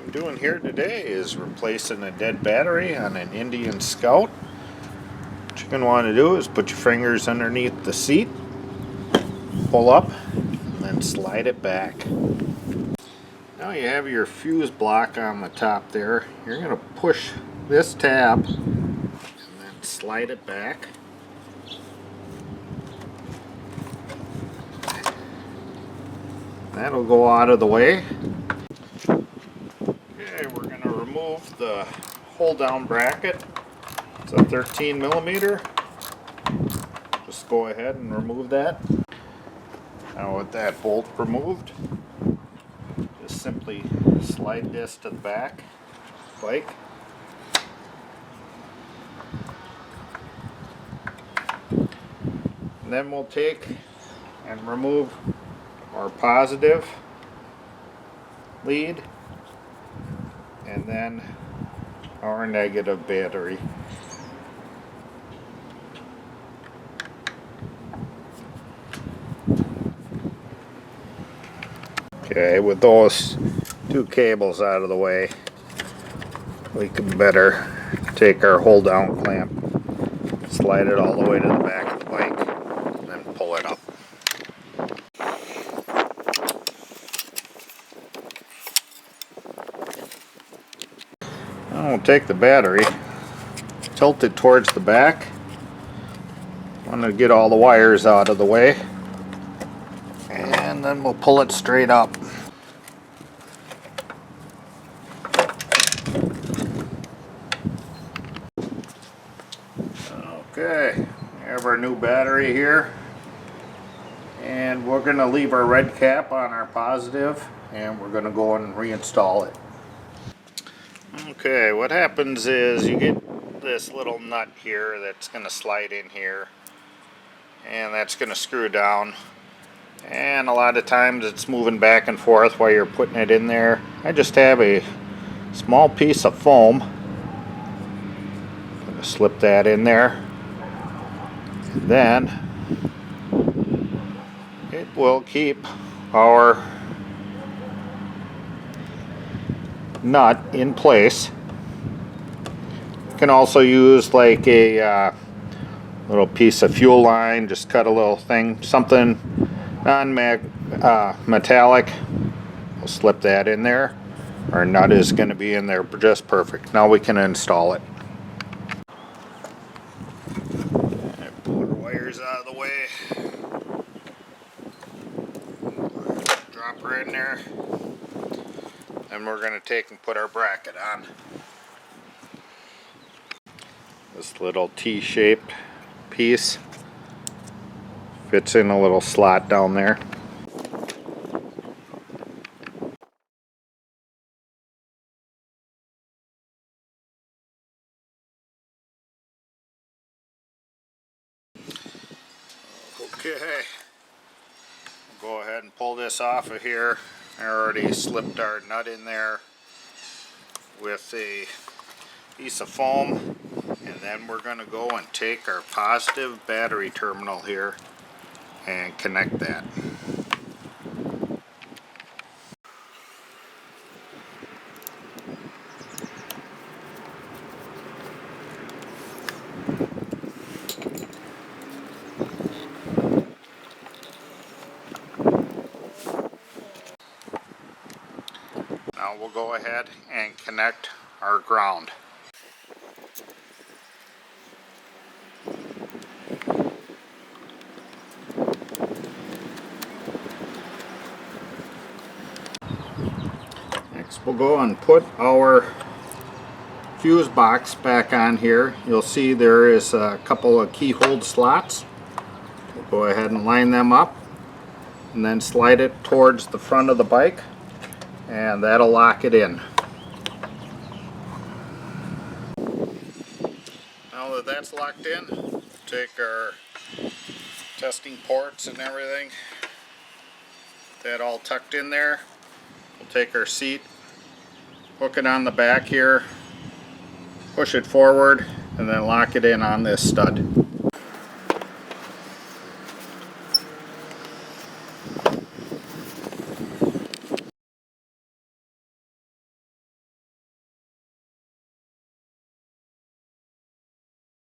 I'm doing here today is replacing a dead battery on an Indian Scout. What you're going to want to do is put your fingers underneath the seat, pull up, and then slide it back. Now you have your fuse block on the top there. You're going to push this tab and then slide it back. That'll go out of the way. Okay, we're going to remove the hold down bracket. It's a 13 millimeter. Just go ahead and remove that. Now with that bolt removed, just simply slide this to the back bike. And then we'll take and remove our positive lead and then our negative battery. Okay, with those two cables out of the way, we can better take our hold down clamp, slide it all the way to the back of the bike, and then pull it up. Now we'll take the battery, tilt it towards the back. I'm going to get all the wires out of the way, and then we'll pull it straight up. Okay, we have our new battery here, and we're going to leave our red cap on our positive, and we're going to go and reinstall it. Okay, what happens is you get this little nut here that's going to slide in here, and that's going to screw down, and a lot of times it's moving back and forth while you're putting it in there. I just have a small piece of foam. I'm going to slip that in there, and then it will keep our nut in place. You can also use like a little piece of fuel line, just cut a little thing, something non-metallic. We'll slip that in there. Our nut is going to be in there just perfect. Now we can install it. Pull our wires out of the way. Drop her in there. And we're going to take and put our bracket on. This little T-shaped piece fits in a little slot down there. Okay, go ahead and pull this off of here. I already slipped our nut in there with a piece of foam, and then we're going to go and take our positive battery terminal here and connect that. Now we'll go ahead and connect our ground. Next we'll go and put our fuse box back on here. You'll see there is a couple of keyhole slots. We'll go ahead and line them up and then slide it towards the front of the bike, and that'll lock it in. Now that that's locked in, take our testing ports and everything, that all tucked in there. We'll take our seat, hook it on the back here, push it forward, and then lock it in on this stud.